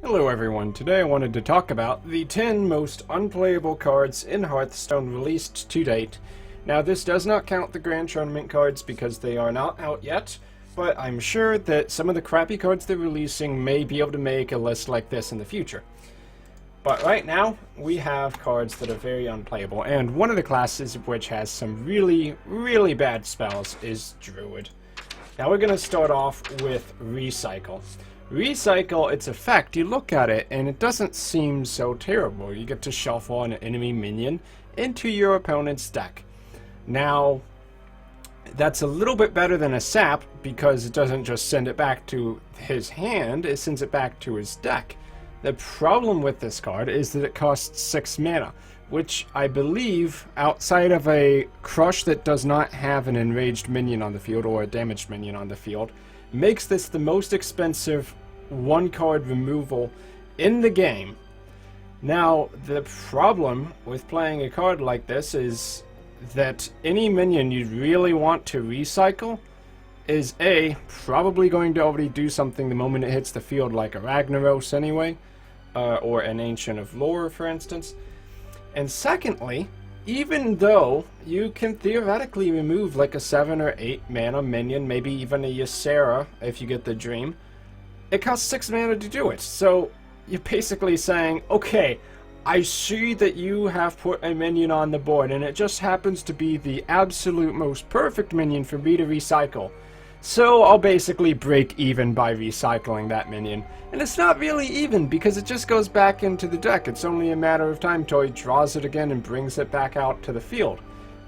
Hello everyone, today I wanted to talk about the 10 most unplayable cards in Hearthstone released to date. Now this does not count the Grand Tournament cards because they are not out yet, but I'm sure that some of the crappy cards they're releasing may be able to make a list like this in the future. But right now, we have cards that are very unplayable, and one of the classes which has some really bad spells is Druid. Now we're going to start off with Recycle. Recycle, its effect, you look at it and it doesn't seem so terrible. You get to shuffle an enemy minion into your opponent's deck. Now, that's a little bit better than a sap because it doesn't just send it back to his hand, it sends it back to his deck. The problem with this card is that it costs 6 mana, which I believe, outside of a crush that does not have an enraged minion on the field or a damaged minion on the field, makes this the most expensive one-card removal in the game. Now, the problem with playing a card like this is that any minion you really want to recycle is A, probably going to already do something the moment it hits the field, like a Ragnaros anyway, or an Ancient of Lore, for instance. And secondly, even though you can theoretically remove like a 7 or 8 mana minion, maybe even a Ysera if you get the Dream, it costs 6 mana to do it. So you're basically saying, okay, I see that you have put a minion on the board and it just happens to be the absolute most perfect minion for me to recycle. So I'll basically break even by recycling that minion. And it's not really even because it just goes back into the deck. It's only a matter of time till he draws it again and brings it back out to the field.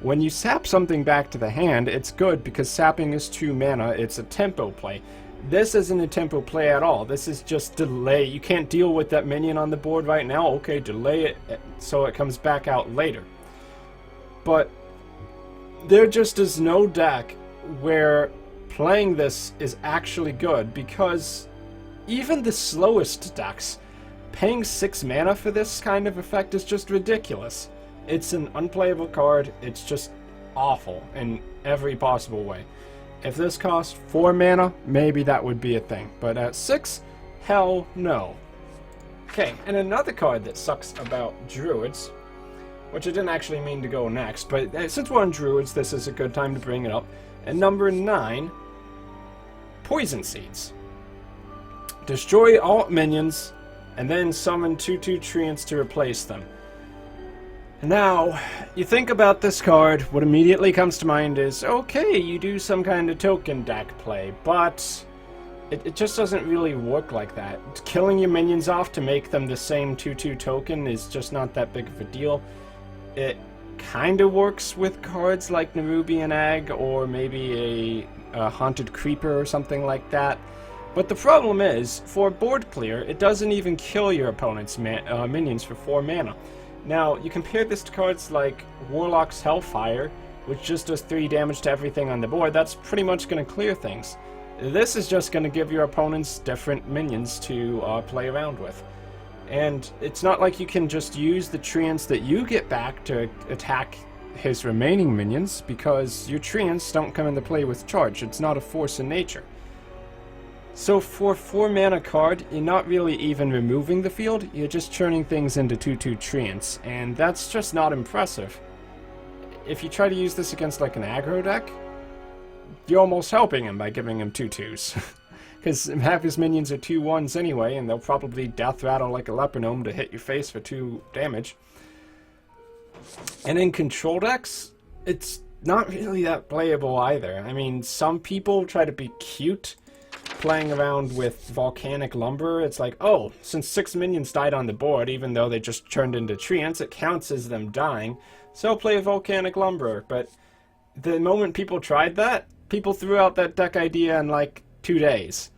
When you sap something back to the hand, it's good because sapping is 2 mana. It's a tempo play. This isn't a tempo play at all. This is just delay. You can't deal with that minion on the board right now. Okay, delay it so it comes back out later. But there just is no deck where playing this is actually good, because even the slowest decks, paying 6 mana for this kind of effect is just ridiculous. It's an unplayable card, it's just awful in every possible way. If this cost 4 mana, maybe that would be a thing, but at 6, hell no. Okay, and another card that sucks about Druids, which I didn't actually mean to go next, but since we're on Druids, this is a good time to bring it up. And number 9, Poison Seeds. Destroy all minions, and then summon 2/2 treants to replace them. Now, you think about this card, what immediately comes to mind is, okay, you do some kind of token deck play, but it just doesn't really work like that. Killing your minions off to make them the same 2/2 token is just not that big of a deal. It kind of works with cards like Nerubian Egg or maybe a Haunted Creeper or something like that. But the problem is, for board clear, it doesn't even kill your opponent's minions for 4 mana. Now, you compare this to cards like Warlock's Hellfire, which just does 3 damage to everything on the board. That's pretty much going to clear things. This is just going to give your opponents different minions to play around with. And it's not like you can just use the treants that you get back to attack his remaining minions, because your treants don't come into play with charge. It's not a force in nature. So for a 4 mana card, you're not really even removing the field, you're just turning things into 2/2 treants, and that's just not impressive. If you try to use this against like an aggro deck, you're almost helping him by giving him 2/2s. Because half his minions are 2/1s anyway, and they'll probably death rattle like a Lepronome to hit your face for 2 damage. And in control decks, it's not really that playable either. I mean, some people try to be cute playing around with Volcanic Lumber. It's like, oh, since 6 minions died on the board, even though they just turned into treants, it counts as them dying, so play Volcanic Lumber. But the moment people tried that, people threw out that deck idea in like 2 days.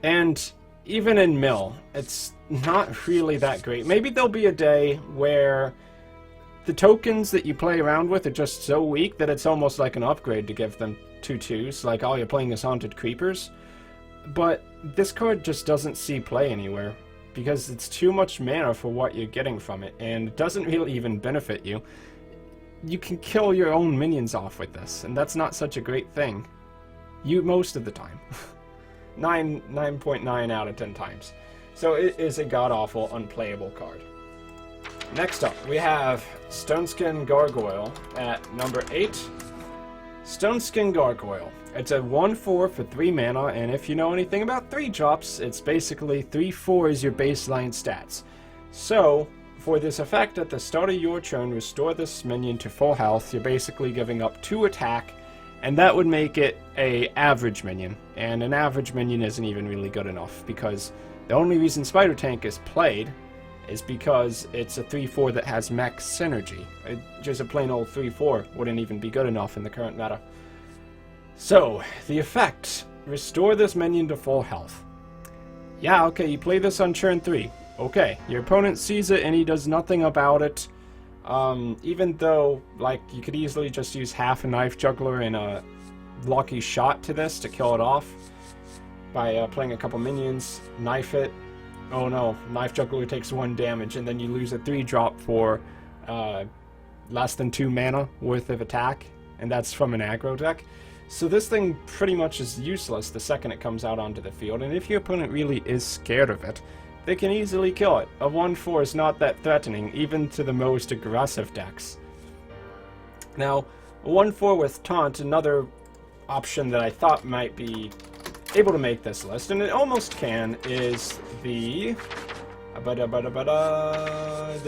And even in Mill, it's not really that great. Maybe there'll be a day where the tokens that you play around with are just so weak that it's almost like an upgrade to give them 2/2s, like, oh, you're playing as Haunted Creepers. But this card just doesn't see play anywhere, because it's too much mana for what you're getting from it, and it doesn't really even benefit you. You can kill your own minions off with this, and that's not such a great thing. Most of the time. 9.9 out of 10 times. So it is a god-awful, unplayable card. Next up, we have Stoneskin Gargoyle at number 8. Stoneskin Gargoyle. It's a 1/4 for 3 mana, and if you know anything about 3-drops, it's basically 3/4 is your baseline stats. So, for this effect, at the start of your turn, restore this minion to full health. You're basically giving up 2 attack, and that would make it a average minion. And an average minion isn't even really good enough, because the only reason Spider Tank is played is because it's a 3/4 that has mech synergy. Just a plain old 3/4 wouldn't even be good enough in the current meta. So, the effect, restore this minion to full health. Yeah, okay, you play this on turn 3. Okay, your opponent sees it and he does nothing about it. Even though, like, you could easily just use half a Knife Juggler and a Lucky Shot to this to kill it off by playing a couple minions, knife it. Oh no, Knife Juggler takes 1 damage, and then you lose a 3-drop for less than 2 mana worth of attack, and that's from an aggro deck. So this thing pretty much is useless the second it comes out onto the field, and if your opponent really is scared of it, they can easily kill it. A 1/4 is not that threatening, even to the most aggressive decks. Now, a 1/4 with Taunt, another option that I thought might be able to make this list, and it almost can, is the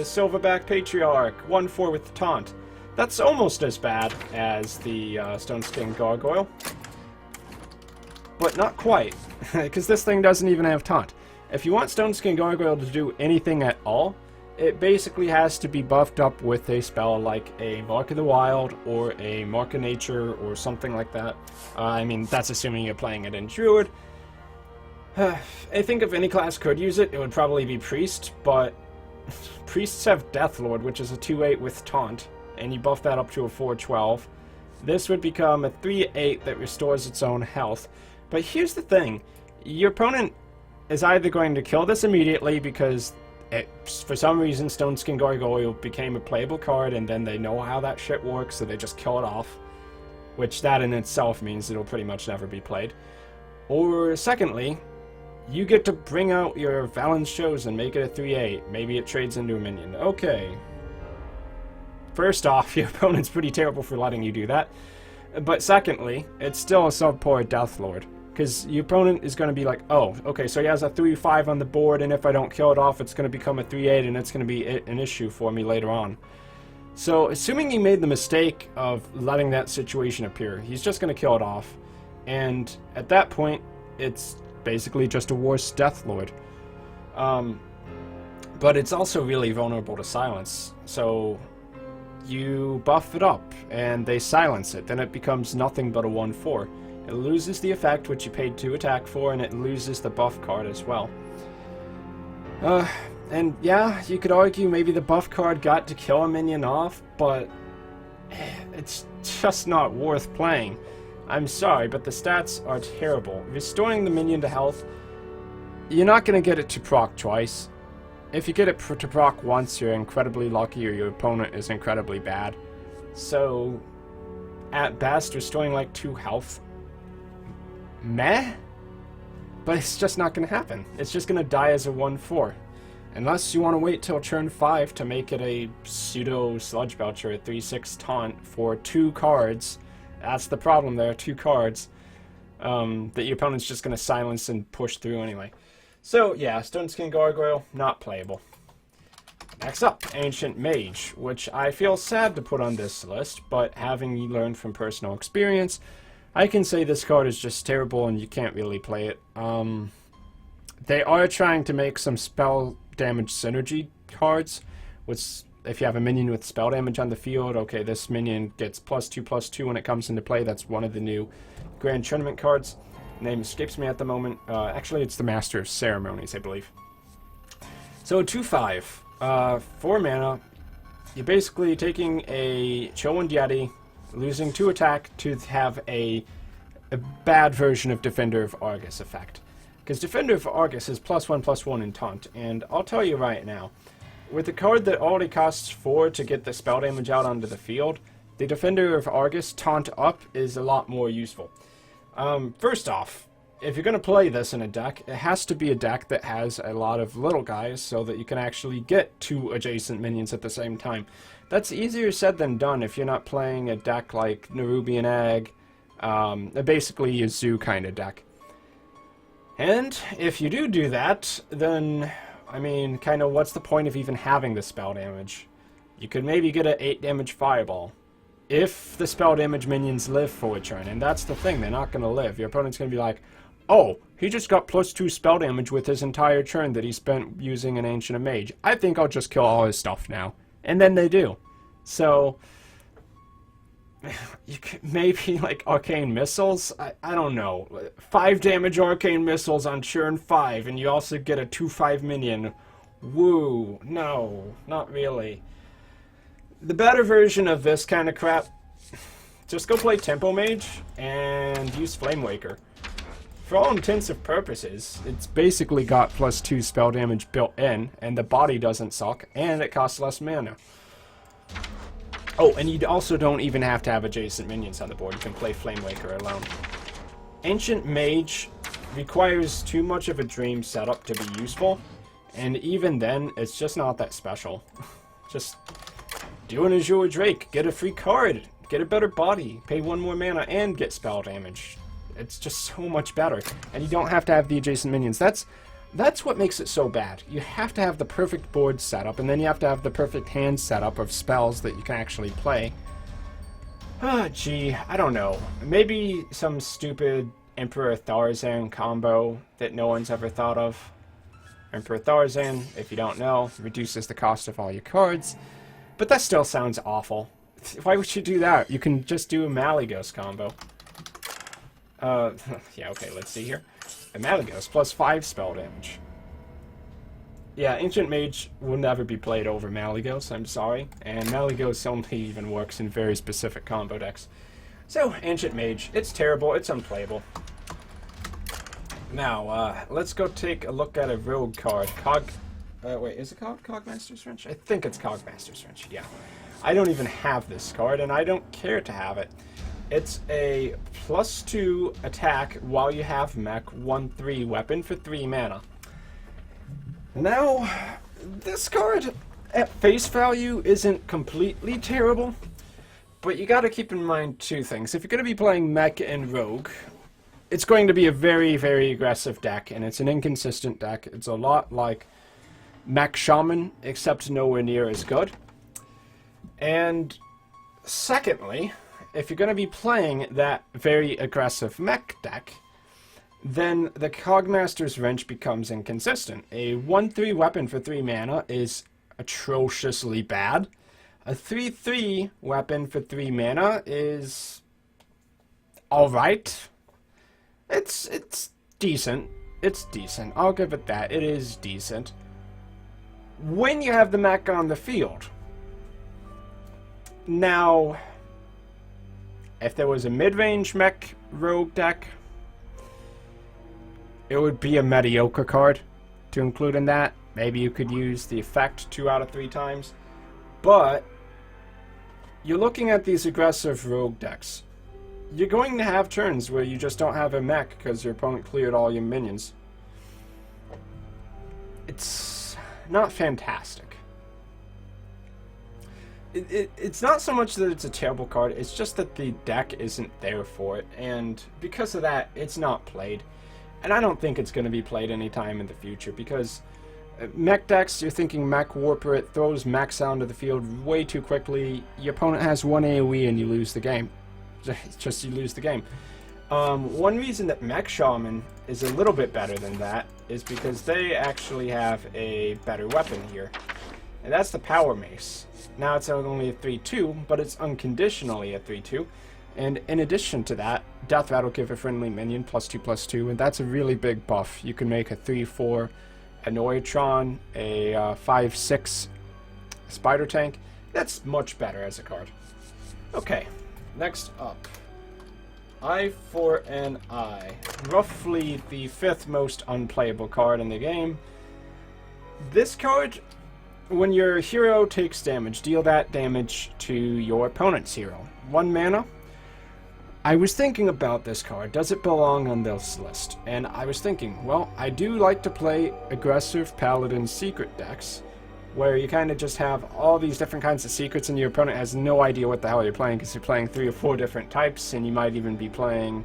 Silverback Patriarch, 1/4 with Taunt. That's almost as bad as the Stoneskin Gargoyle, but not quite, because this thing doesn't even have Taunt. If you want Stoneskin Gargoyle to do anything at all, it basically has to be buffed up with a spell like a Mark of the Wild or a Mark of Nature or something like that. I mean, that's assuming you're playing it in Druid. I think if any class could use it, it would probably be Priest, but Priests have Deathlord, which is a 2/8 with Taunt, and you buff that up to a 4/12. This would become a 3/8 that restores its own health. But here's the thing. Your opponent is either going to kill this immediately because for some reason Stoneskin Gargoyle became a playable card and then they know how that shit works, so they just kill it off. Which that in itself means it'll pretty much never be played. Or secondly, you get to bring out your Valen's Chosen and make it a 3/8. Maybe it trades into a minion. Okay. First off, your opponent's pretty terrible for letting you do that. But secondly, it's still a subpar Deathlord. Because your opponent is going to be like, oh, okay, so he has a 3/5 on the board, and if I don't kill it off, it's going to become a 3/8, and it's going to be an issue for me later on. So, assuming he made the mistake of letting that situation appear, he's just going to kill it off. And at that point, it's basically just a worse Deathlord. But it's also really vulnerable to silence. So, you buff it up, and they silence it. Then it becomes nothing but a 1/4. It loses the effect, which you paid 2 attack for, and it loses the buff card as well. And yeah, you could argue maybe the buff card got to kill a minion off, but it's just not worth playing. I'm sorry, but the stats are terrible. Restoring the minion to health, you're not going to get it to proc twice. If you get it to proc once, you're incredibly lucky, or your opponent is incredibly bad. So, at best, restoring like 2 health, meh? But it's just not going to happen. It's just going to die as a 1/4. Unless you want to wait till turn 5 to make it a pseudo Sludge Belcher, a 3/6 taunt for 2 cards. That's the problem there, 2 cards. That your opponent's just going to silence and push through anyway. So, yeah, Stoneskin Gargoyle, not playable. Next up, Ancient Mage, which I feel sad to put on this list, but having learned from personal experience, I can say this card is just terrible and you can't really play it. They are trying to make some spell damage synergy cards, which if you have a minion with spell damage on the field, okay, this minion gets +2/+2 when it comes into play. That's one of the new Grand Tournament cards. Name escapes me at the moment. Actually, it's the Master of Ceremonies, I believe. So 2/5, 4 mana. You're basically taking a Chillwind Yeti, losing 2 attack to have a bad version of Defender of Argus effect. Because Defender of Argus is +1/+1 in taunt, and I'll tell you right now, with a card that already costs 4 to get the spell damage out onto the field, the Defender of Argus taunt up is a lot more useful. First off, if you're going to play this in a deck, it has to be a deck that has a lot of little guys so that you can actually get 2 adjacent minions at the same time. That's easier said than done if you're not playing a deck like Nerubian Egg, basically a zoo kind of deck. And if you do that, then, I mean, kind of what's the point of even having the spell damage? You could maybe get an 8 damage fireball. If the spell damage minions live for a turn, and that's the thing, they're not going to live. Your opponent's going to be like, oh, he just got +2 spell damage with his entire turn that he spent using an Ancient of Mage. I think I'll just kill all his stuff now. And then they do. So, you could maybe like Arcane Missiles? I don't know. 5 damage Arcane Missiles on turn 5, and you also get a 2/5 minion. Woo. No, not really. The better version of this kind of crap, just go play Tempo Mage and use Flame Waker. For all intents and purposes, it's basically got +2 spell damage built in, and the body doesn't suck, and it costs less mana. Oh, and you also don't even have to have adjacent minions on the board. You can play Flame Waker alone. Ancient Mage requires too much of a dream setup to be useful, and even then, it's just not that special. Just do an Azure Drake, get a free card, get a better body, pay 1 more mana, and get spell damage. It's just so much better. And you don't have to have the adjacent minions. That's what makes it so bad. You have to have the perfect board setup, and then you have to have the perfect hand setup of spells that you can actually play. Gee, I don't know. Maybe some stupid Emperor Tharzan combo that no one's ever thought of. Emperor Tharzan, if you don't know, reduces the cost of all your cards. But that still sounds awful. Why would you do that? You can just do a Malygos combo. Yeah, okay, let's see here. A Malygos +5 spell damage. Yeah, Ancient Mage will never be played over Malygos, I'm sorry. And Malygos only even works in very specific combo decks. So, Ancient Mage, it's terrible, it's unplayable. Now, let's go take a look at a rogue card. Wait, is it called Cogmaster's Wrench? I think it's Cogmaster's Wrench, yeah. I don't even have this card, and I don't care to have it. It's a +2 attack while you have mech, 1/3 weapon for 3 mana. Now, this card, at face value, isn't completely terrible, but you gotta keep in mind 2 things. If you're gonna be playing mech and rogue, it's going to be a very, very aggressive deck, and it's an inconsistent deck. It's a lot like Mech Shaman, except nowhere near as good. And secondly, if you're going to be playing that very aggressive mech deck, then the Cogmaster's Wrench becomes inconsistent. A 1/3 weapon for 3 mana is atrociously bad. A 3/3 weapon for 3 mana is alright. It's decent. It's decent. I'll give it that. It is decent. When you have the mech on the field. Now, if there was a mid-range mech rogue deck, it would be a mediocre card to include in that. Maybe you could use the effect 2 out of 3 times. But you're looking at these aggressive rogue decks. You're going to have turns where you just don't have a mech because your opponent cleared all your minions. It's not fantastic. It's not so much that it's a terrible card, it's just that the deck isn't there for it, and because of that, it's not played. And I don't think it's going to be played anytime in the future, because mech decks, you're thinking mech warper, it throws mechs onto the field way too quickly, your opponent has 1 AoE and you lose the game. Just you lose the game. One reason that Mech Shaman is a little bit better than that is because they actually have a better weapon here. And that's the Power Mace. Now it's only a 3/2, but it's unconditionally a 3/2. And in addition to that, Death Rattle give a friendly minion +2/+2, and that's a really big buff. You can make a 3/4 Annoytron, a 5/6 Spider Tank. That's much better as a card. Okay, next up. Eye for an Eye. Roughly the 5th most unplayable card in the game. This card, when your hero takes damage, deal that damage to your opponent's hero. 1 mana. I was thinking about this card. Does it belong on this list? And I was thinking, well, I do like to play aggressive Paladin secret decks, where you kind of just have all these different kinds of secrets and your opponent has no idea what the hell you're playing because you're playing 3 or 4 different types, and you might even be playing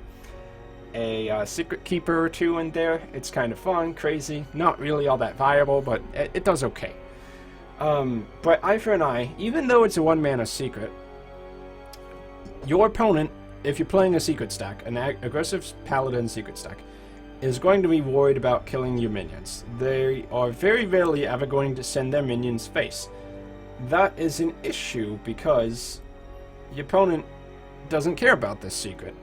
a secret keeper or 2 in there. It's kind of fun, crazy, not really all that viable, but it does okay. But Eye for an Eye, even though it's a 1-mana secret, your opponent, if you're playing a secret stack, an aggressive Paladin secret stack, is going to be worried about killing your minions. They are very rarely ever going to send their minions face. That is an issue because your opponent doesn't care about this secret.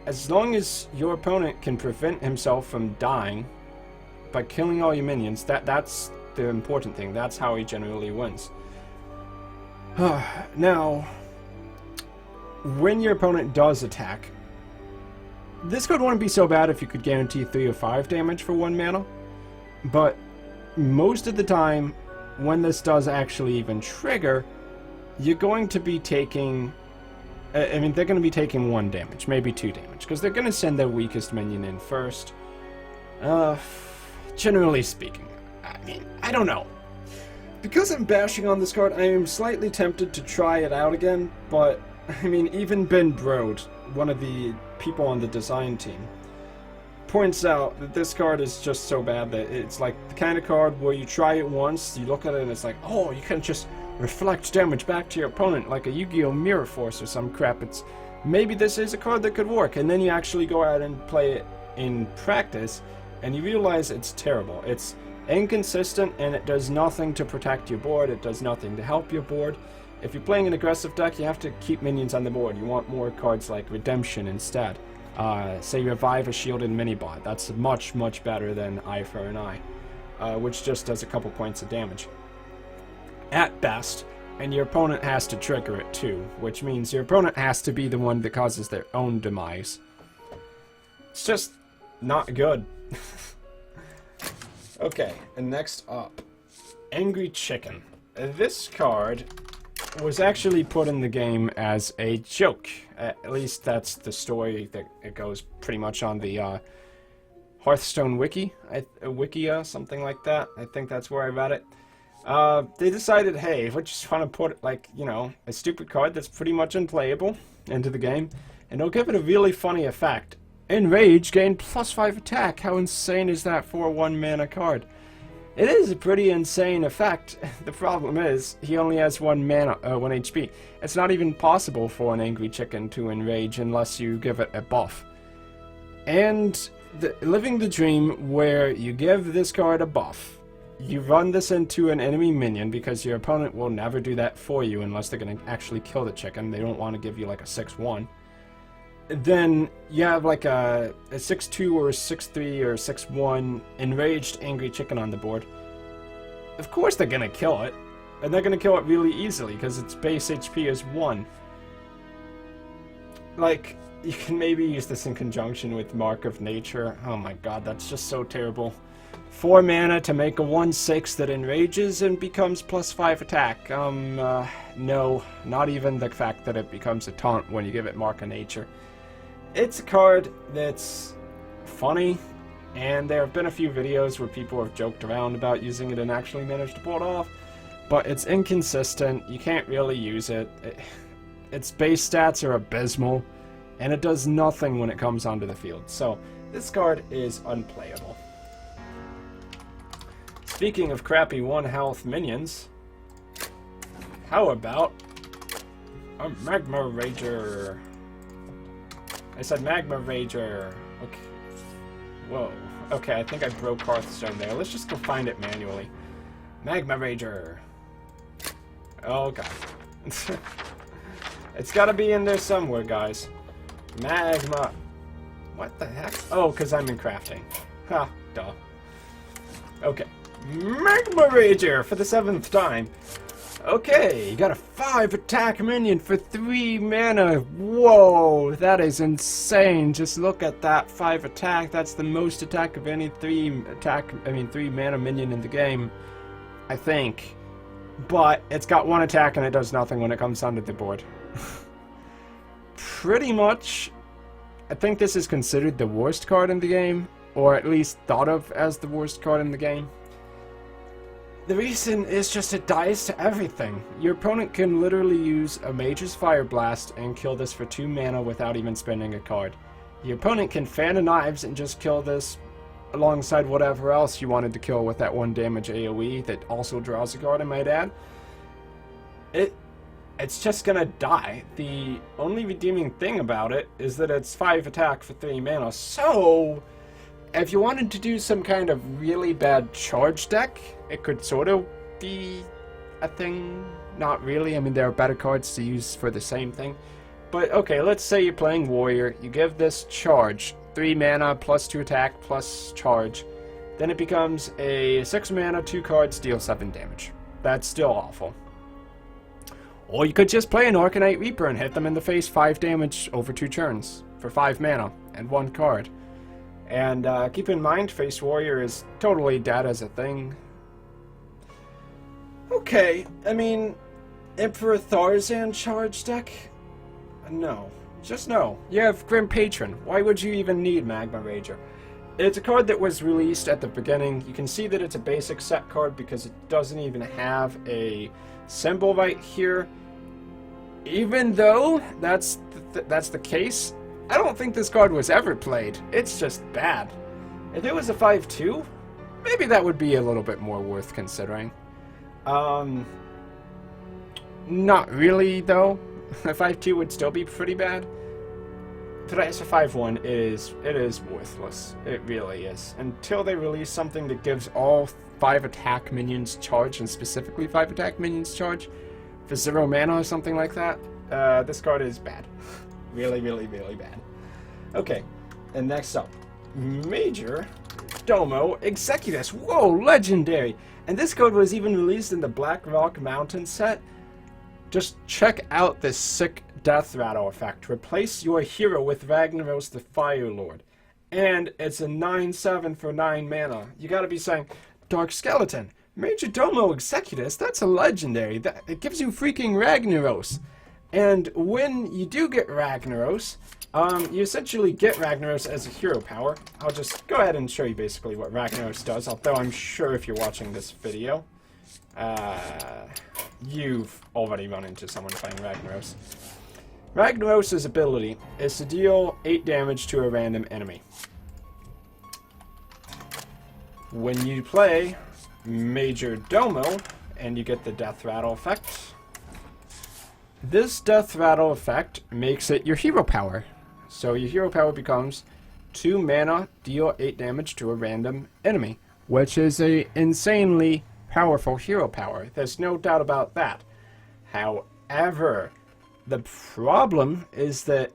As long as your opponent can prevent himself from dying by killing all your minions, that's the important thing. That's how he generally wins. Now, when your opponent does attack, this card wouldn't be so bad if you could guarantee 3 or 5 damage for 1 mana, but most of the time, when this does actually even trigger, you're going to be taking... I mean, they're going to be taking 1 damage, maybe 2 damage, because they're going to send their weakest minion in first. Generally speaking. I mean, I don't know. Because I'm bashing on this card, I am slightly tempted to try it out again, but, I mean, even Ben Brode, one of the people on the design team, points out that this card is just so bad that it's like the kind of card where you try it once, you look at it and it's like, oh, you can just reflect damage back to your opponent like a Yu-Gi-Oh! Mirror Force or some crap. It's maybe this is a card that could work, and then you actually go out and play it in practice and you realize it's terrible. It's inconsistent and it does nothing to protect your board, it does nothing to help your board. If you're playing an aggressive deck, you have to keep minions on the board. You want more cards like Redemption instead. Say Revive a Shielded Minibot. That's much, much better than Eye for an Eye, which just does a couple points of damage at best, and your opponent has to trigger it too, which means your opponent has to be the one that causes their own demise. It's just not good. Okay, and next up, Angry Chicken. This card was actually put in the game as a joke. At least that's the story that it goes pretty much on the Hearthstone wiki, Wikia, something like that. I think that's where I read it. They decided, hey, we just want to put, like, you know, a stupid card that's pretty much unplayable into the game, and they'll give it a really funny effect. Enrage, gain +5 attack. How insane is that for a 1-mana card? It is a pretty insane effect. The problem is, he only has 1 HP. It's not even possible for an Angry Chicken to enrage unless you give it a buff. And living the dream where you give this card a buff, you run this into an enemy minion because your opponent will never do that for you unless they're going to actually kill the chicken. They don't want to give you like a 6-1. Then you have like a 6-2 or a 6-3 or a 6-1 enraged Angry Chicken on the board. Of course they're gonna kill it, and they're gonna kill it really easily because its base HP is 1. Like, you can maybe use this in conjunction with Mark of Nature. Oh my god, that's just so terrible. 4 mana to make a 1/6 that enrages and becomes +5 attack. No, not even the fact that it becomes a taunt when you give it Mark of Nature. It's a card that's funny, and there have been a few videos where people have joked around about using it and actually managed to pull it off, but it's inconsistent. You can't really use it. Its base stats are abysmal, and it does nothing when it comes onto the field. So this card is unplayable. Speaking of crappy 1-health minions, how about a Magma Rager? I said Magma Rager. Okay. Whoa. Okay, I think I broke Hearthstone there. Let's just go find it manually. Magma Rager. Oh god. It's gotta be in there somewhere, guys. Magma. What the heck? Oh, because I'm in crafting. Ha, duh. Okay. Magma Rager for the 7th time. Okay, you got a 5 attack minion for 3 mana. Whoa, that is insane. Just look at that 5 attack. That's the most attack of any 3 mana minion in the game, I think. But it's got 1 attack and it does nothing when it comes onto the board. pretty much, I think this is considered the worst card in the game, or at least thought of as the worst card in the game. The reason is just it dies to everything. Your opponent can literally use a Mage's Fire Blast and kill this for 2 mana without even spending a card. Your opponent can Fan of Knives and just kill this alongside whatever else you wanted to kill with that 1 damage AoE that also draws a card, I might add. It's just gonna die. The only redeeming thing about it is that it's 5 attack for 3 mana, so if you wanted to do some kind of really bad charge deck, it could sort of be a thing. Not really. I mean, there are better cards to use for the same thing. But, okay, let's say you're playing Warrior. You give this charge. 3 mana, plus 2 attack, plus charge. Then it becomes a 6 mana, 2 cards, deal 7 damage. That's still awful. Or you could just play an Arcanite Reaper and hit them in the face 5 damage over 2 turns. For 5 mana and 1 card. And keep in mind, Face Warrior is totally dead as a thing. Okay, I mean, Emperor Tharzan charge deck? No. Just no. You have Grim Patron. Why would you even need Magma Rager? It's a card that was released at the beginning. You can see that it's a basic set card because it doesn't even have a symbol right here. Even though that's the case, I don't think this card was ever played. It's just bad. If it was a 5/2, maybe that would be a little bit more worth considering. Not really, though. A 5/2 would still be pretty bad. But as a 5/1, it is worthless. It really is. Until they release something that gives all 5 attack minions charge, and specifically 5 attack minions charge, for 0 mana or something like that, this card is bad. Really, really, really bad. Okay, and next up, Majordomo Executive. Whoa, legendary! And this card was even released in the Black Rock Mountain set. Just check out this sick Death Rattle effect. Replace your hero with Ragnaros the Fire Lord. And it's a 9/7 for 9 mana. You gotta be saying, Dark Skeleton, Majordomo Executive, that's a legendary. It gives you freaking Ragnaros. And when you do get Ragnaros, you essentially get Ragnaros as a hero power. I'll just go ahead and show you basically what Ragnaros does, although I'm sure if you're watching this video, you've already run into someone playing Ragnaros. Ragnaros' ability is to deal 8 damage to a random enemy. When you play Majordomo, and you get the Death Rattle effect, this Death Rattle effect makes it your hero power. So your hero power becomes 2 mana, deal 8 damage to a random enemy, which is a insanely powerful hero power. There's no doubt about that. However, the problem is that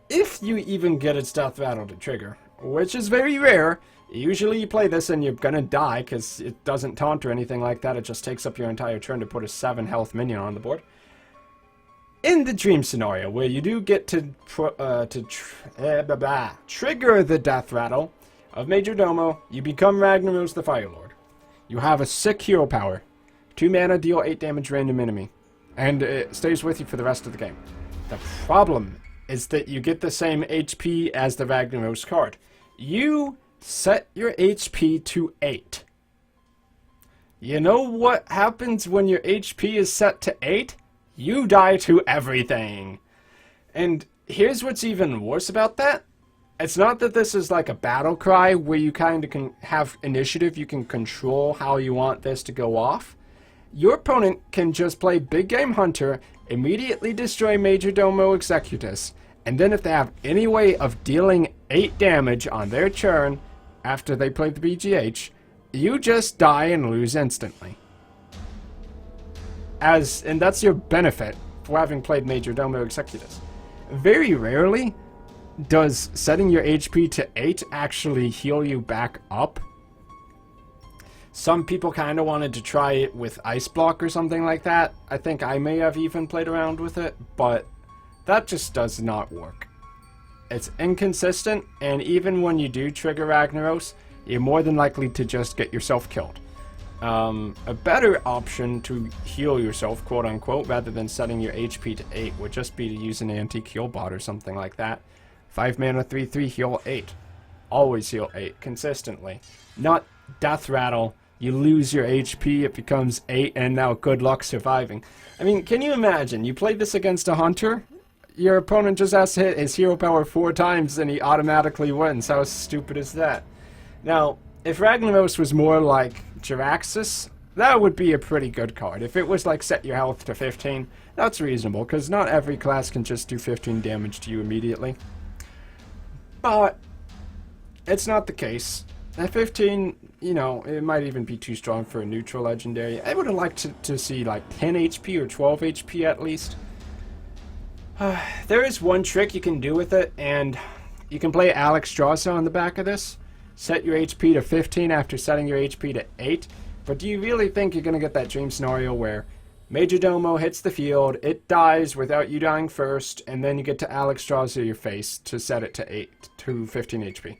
if you even get its Death Rattle to trigger, which is very rare, usually you play this and you're gonna die because it doesn't taunt or anything like that. It just takes up your entire turn to put a 7 health minion on the board. In the dream scenario, where you do get to trigger the Death Rattle of Majordomo, you become Ragnaros the Fire Lord. You have a sick hero power. 2 mana, deal 8 damage random enemy. And it stays with you for the rest of the game. The problem is that you get the same HP as the Ragnaros card. You set your HP to 8. You know what happens when your HP is set to 8? You die to everything. And here's what's even worse about that. It's not that this is like a battle cry where you kind of can have initiative. You can control how you want this to go off. Your opponent can just play Big Game Hunter, immediately destroy Majordomo Executus, and then if they have any way of dealing 8 damage on their turn after they play the BGH, you just die and lose instantly. And that's your benefit for having played Majordomo Executus. Very rarely does setting your HP to 8 actually heal you back up. Some people kind of wanted to try it with Ice Block or something like that. I think I may have even played around with it, but that just does not work. It's inconsistent, and even when you do trigger Ragnaros, you're more than likely to just get yourself killed. A better option to heal yourself, quote unquote, rather than setting your HP to 8 would just be to use an antique heal bot or something like that. 5 mana, 3/3, heal 8. Always heal 8, consistently. Not death rattle, you lose your HP, it becomes 8, and now good luck surviving. I mean, can you imagine? You played this against a hunter, your opponent just has to hit his hero power 4 times and he automatically wins. How stupid is that? Now, if Ragnaros was more like Jiraxis, that would be a pretty good card. If it was like set your health to 15, that's reasonable, because not every class can just do 15 damage to you immediately. But it's not the case. At 15, you know, it might even be too strong for a neutral legendary. I would have liked to see like 10 HP or 12 HP at least. There is one trick you can do with it, and you can play Alex Strauss on the back of this. Set your HP to 15 after setting your HP to 8. But do you really think you're going to get that dream scenario where Majordomo hits the field, it dies without you dying first, and then you get to Alex Strauss your face to set it to 15 HP?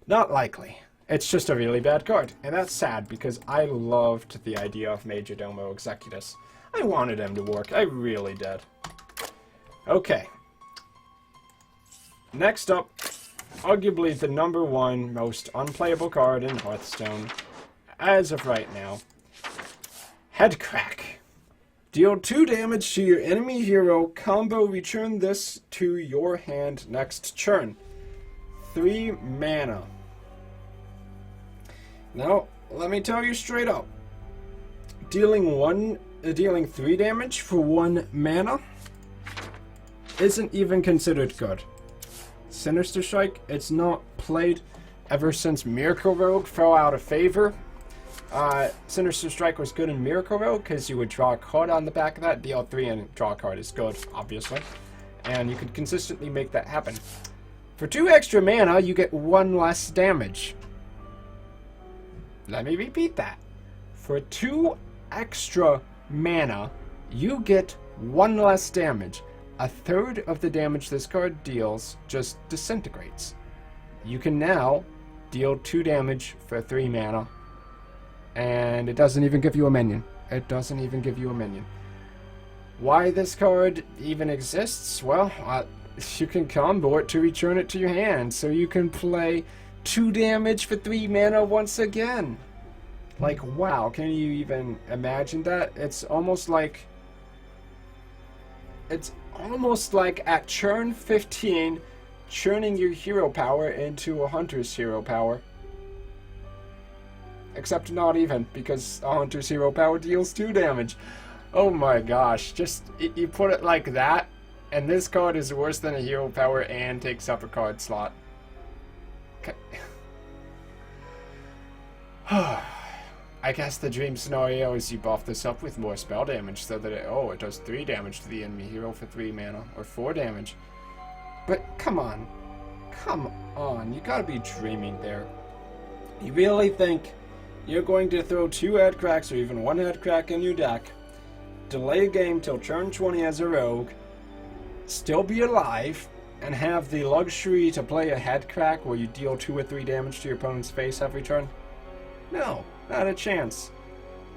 Not likely. It's just a really bad card, and that's sad because I loved the idea of Majordomo Executive. I wanted him to work, I really did. Okay. Next up, arguably the #1 most unplayable card in Hearthstone, as of right now, Headcrack. Deal 2 damage to your enemy hero, combo return this to your hand next turn. 3 mana. Now, let me tell you straight up, dealing 3 damage for 1 mana isn't even considered good. Sinister Strike, it's not played ever since Miracle Rogue fell out of favor. Sinister Strike was good in Miracle Rogue because you would draw a card on the back of that. Deal 3 and draw a card is good, obviously. And you could consistently make that happen. For 2 extra mana, you get 1 less damage. Let me repeat that. For 2 extra mana, you get 1 less damage. A third of the damage this card deals just disintegrates. You can now deal 2 damage for 3 mana. And it doesn't even give you a minion. It doesn't even give you a minion. Why this card even exists? Well, you can combo it to return it to your hand. So you can play 2 damage for 3 mana once again. Like, wow, can you even imagine that? It's almost like at turn 15, churning your hero power into a hunter's hero power. Except not even, because a hunter's hero power deals 2 damage. Oh my gosh, you put it like that, and this card is worse than a hero power and takes up a card slot. Okay. I guess the dream scenario is you buff this up with more spell damage so that it does 3 damage to the enemy hero for 3 mana, or 4 damage. But come on, you gotta be dreaming there. You really think you're going to throw 2 Headcracks or even 1 Headcrack in your deck, delay a game till turn 20 as a rogue, still be alive, and have the luxury to play a Headcrack where you deal 2 or 3 damage to your opponent's face every turn? No. Not a chance.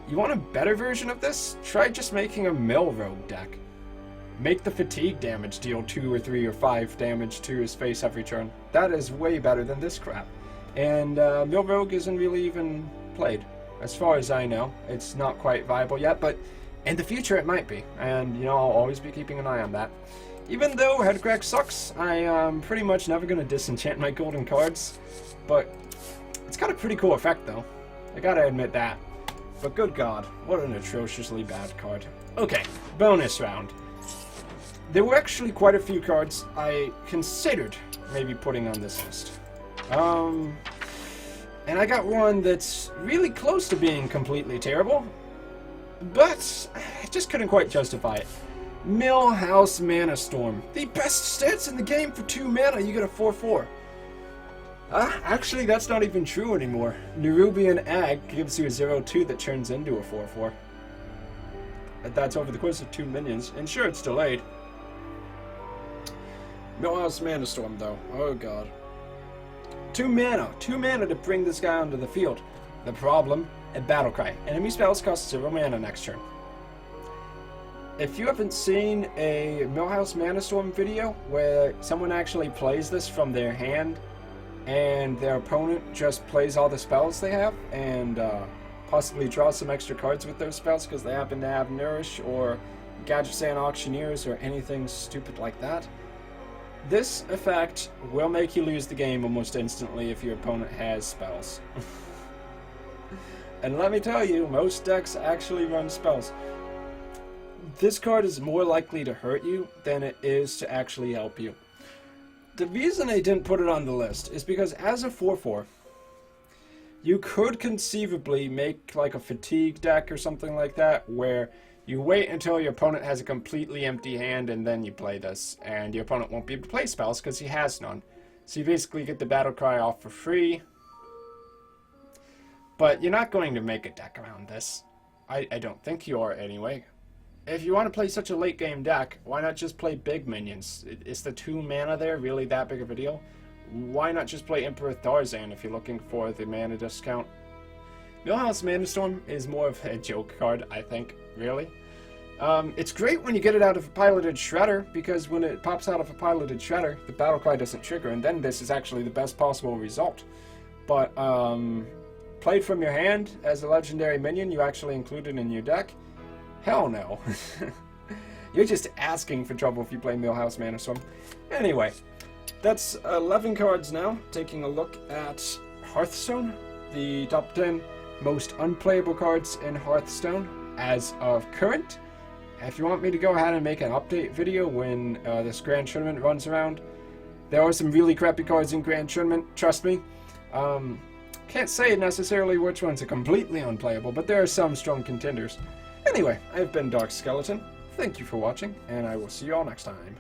You want a better version of this? Try just making a Mill Rogue deck. Make the fatigue damage deal 2 or 3 or 5 damage to his face every turn. That is way better than this crap. And Mill Rogue isn't really even played. As far as I know, it's not quite viable yet, but in the future it might be. And, you know, I'll always be keeping an eye on that. Even though Headcrack sucks, I am pretty much never going to disenchant my golden cards. But it's got a pretty cool effect, though. I gotta admit that. But good god, what an atrociously bad card. Okay, bonus round. There were actually quite a few cards I considered maybe putting on this list. And I got one that's really close to being completely terrible, but I just couldn't quite justify it. Millhouse Mana Storm. The best stats in the game for 2 mana, you get a 4/4. Actually, that's not even true anymore. Nerubian Egg gives you a 0/2 that turns into a 4/4. That's over the course of 2 minions, and sure, it's delayed. Millhouse Mana Storm, though. Oh god. 2 mana to bring this guy onto the field. The problem, and Battle Cry. Enemy spells cost 0 mana next turn. If you haven't seen a Millhouse Manastorm video where someone actually plays this from their hand and their opponent just plays all the spells they have and possibly draws some extra cards with those spells because they happen to have Nourish or Gadgetzan Auctioneers or anything stupid like that, this effect will make you lose the game almost instantly if your opponent has spells. And let me tell you, most decks actually run spells. This card is more likely to hurt you than it is to actually help you. The reason I didn't put it on the list is because as a 4/4, you could conceivably make like a fatigue deck or something like that where you wait until your opponent has a completely empty hand and then you play this, and your opponent won't be able to play spells because he has none. So you basically get the Battle Cry off for free. But you're not going to make a deck around this. I don't think you are anyway. If you want to play such a late game deck, why not just play big minions? Is the 2 mana there really that big of a deal? Why not just play Emperor Tharzan if you're looking for the mana discount? Millhouse Manastorm is more of a joke card, I think, really. It's great when you get it out of a piloted Shredder, because when it pops out of a piloted Shredder, the Battle Cry doesn't trigger, and then this is actually the best possible result. But, played from your hand as a legendary minion you actually included in your deck? Hell no. You're just asking for trouble if you play Millhouse Manastorm. Anyway, that's 11 cards now, taking a look at Hearthstone, the top 10 most unplayable cards in Hearthstone as of current. If you want me to go ahead and make an update video when this Grand Tournament runs around, there are some really crappy cards in Grand Tournament, trust me. Can't say necessarily which ones are completely unplayable, but there are some strong contenders. Anyway, I've been Dark Skeleton, thank you for watching, and I will see you all next time.